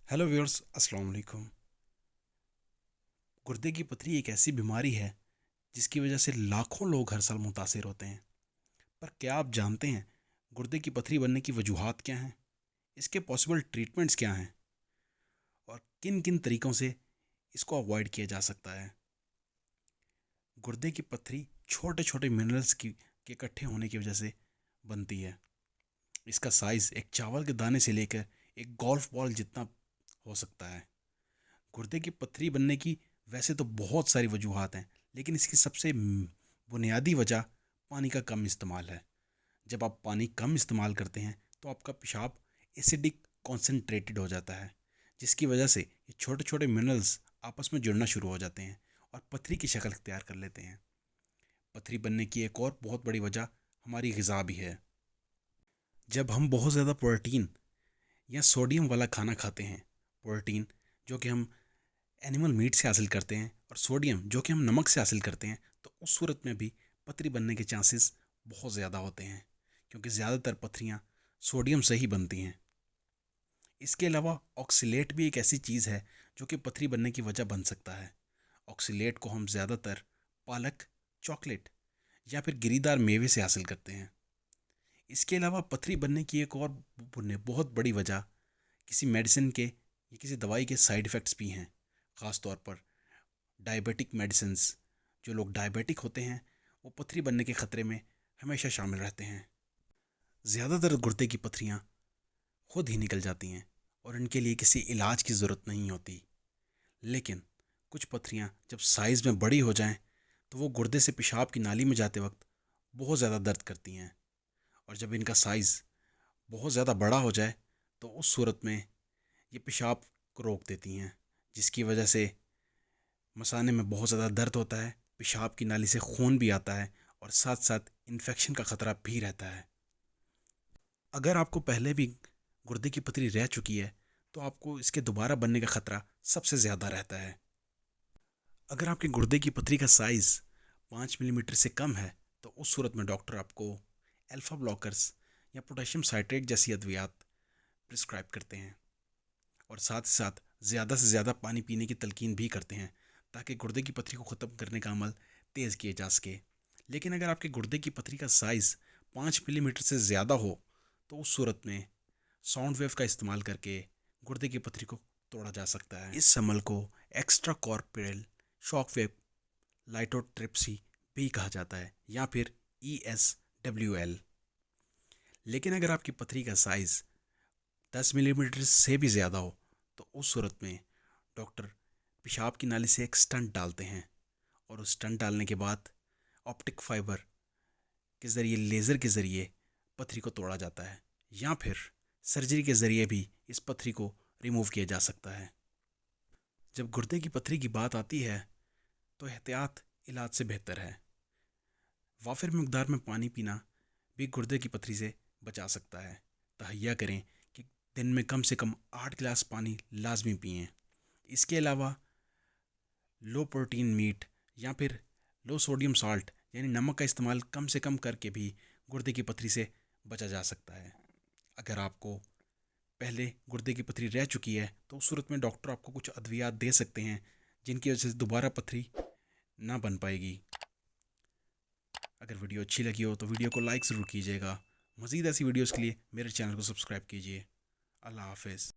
Hello viewers, अस्सलाम वालेकुम। गुर्दे की पथरी एक ऐसी बीमारी है जिसकी वजह से लाखों लोग हर साल मुतासिर होते हैं। पर क्या आप जानते हैं गुर्दे की पथरी बनने की वजूहात क्या हैं, इसके पॉसिबल ट्रीटमेंट्स क्या हैं और किन किन तरीक़ों से इसको अवॉइड किया जा सकता है। गुर्दे की पथरी छोटे छोटे मिनरल्स की के इकट्ठे होने की वजह से बनती है। इसका साइज़ एक चावल के दाने से लेकर एक गोल्फ बॉल जितना हो सकता है। गुर्दे की पथरी बनने की वैसे तो बहुत सारी वजूहात हैं, लेकिन इसकी सबसे बुनियादी वजह पानी का कम इस्तेमाल है। जब आप पानी कम इस्तेमाल करते हैं तो आपका पेशाब एसिडिक कॉन्सेंट्रेटेड हो जाता है, जिसकी वजह से ये छोटे छोटे मिनरल्स आपस में जुड़ना शुरू हो जाते हैं और पथरी की शक्ल इख्तियार कर लेते हैं। पथरी बनने की एक और बहुत बड़ी वजह हमारी ग़िज़ा भी है। जब हम बहुत ज़्यादा प्रोटीन या सोडियम वाला खाना खाते हैं, प्रोटीन जो कि हम एनिमल मीट से हासिल करते हैं और सोडियम जो कि हम नमक से हासिल करते हैं, तो उस सूरत में भी पथरी बनने के चांसेस बहुत ज़्यादा होते हैं, क्योंकि ज़्यादातर पथरियाँ सोडियम से ही बनती हैं। इसके अलावा ऑक्सीलेट भी एक ऐसी चीज़ है जो कि पथरी बनने की वजह बन सकता है। ऑक्सीलेट को हम ज़्यादातर पालक, चॉकलेट या फिर गिरीदार मेवे से हासिल करते हैं। इसके अलावा पथरी बनने की एक और बहुत बड़ी वजह किसी मेडिसिन के या किसी दवाई के साइड इफ़ेक्ट्स भी हैं। ख़ास तौर पर डायबिटिक मेडिसिन्स, जो लोग डायबिटिक होते हैं वो पथरी बनने के ख़तरे में हमेशा शामिल रहते हैं। ज़्यादातर गुर्दे की पथरियाँ खुद ही निकल जाती हैं और इनके लिए किसी इलाज की ज़रूरत नहीं होती। लेकिन कुछ पथरियाँ जब साइज़ में बड़ी हो जाएं तो वो गुर्दे से पेशाब की नाली में जाते वक्त बहुत ज़्यादा दर्द करती हैं, और जब इनका साइज़ बहुत ज़्यादा बड़ा हो जाए तो उस सूरत में ये पेशाब को रोक देती हैं, जिसकी वजह से मसाने में बहुत ज़्यादा दर्द होता है, पेशाब की नाली से खून भी आता है और साथ साथ इन्फेक्शन का ख़तरा भी रहता है। अगर आपको पहले भी गुर्दे की पथरी रह चुकी है तो आपको इसके दोबारा बनने का ख़तरा सबसे ज़्यादा रहता है। अगर आपके गुर्दे की पथरी का साइज़ 5 मिलीमीटर से कम है तो उस सूरत में डॉक्टर आपको अल्फ़ा ब्लॉकर्स या पोटेशियम साइट्रेट जैसी अद्वियात प्रिस्क्राइब करते हैं, और साथ ही साथ ज़्यादा से ज़्यादा पानी पीने की तलकीन भी करते हैं ताकि गुर्दे की पथरी को ख़त्म करने का अमल तेज़ किया जा सके। लेकिन अगर आपके गुर्दे की पथरी का साइज़ 5 मिलीमीटर से ज़्यादा हो तो उस सूरत में साउंड वेव का इस्तेमाल करके गुर्दे की पथरी को तोड़ा जा सकता है। इस अमल को एक्स्ट्रा कॉर्पोरल शॉक वेव लाइटोट्रिप्सी भी कहा जाता है, या फिर ESWL। लेकिन अगर आपकी पथरी का साइज़ 10 मिलीमीटर से भी ज़्यादा हो तो उस सूरत में डॉक्टर पेशाब की नाली से एक स्टंट डालते हैं, और उस स्टंट डालने के बाद ऑप्टिक फाइबर के ज़रिए, लेज़र के ज़रिए पथरी को तोड़ा जाता है, या फिर सर्जरी के ज़रिए भी इस पथरी को रिमूव किया जा सकता है। जब गुर्दे की पथरी की बात आती है तो एहतियात इलाज से बेहतर है। वाफिर मकदार में पानी पीना भी गुर्दे की पथरी से बचा सकता है। तहैया करें कि दिन में कम से कम 8 गिलास पानी लाजमी पिएँ। इसके अलावा लो प्रोटीन मीट या फिर लो सोडियम साल्ट यानी नमक का इस्तेमाल कम से कम करके भी गुर्दे की पथरी से बचा जा सकता है। अगर आपको पहले गुर्दे की पथरी रह चुकी है तो उस सूरत में डॉक्टर आपको कुछ अद्वियात दे सकते हैं जिनकी वजह से दोबारा पथरी ना बन पाएगी। अगर वीडियो अच्छी लगी हो तो वीडियो को लाइक ज़रूर कीजिएगा। मज़ीद ऐसी वीडियोज़ के लिए मेरे चैनल को सब्सक्राइब कीजिए। अल्लाह हाफ़िज़।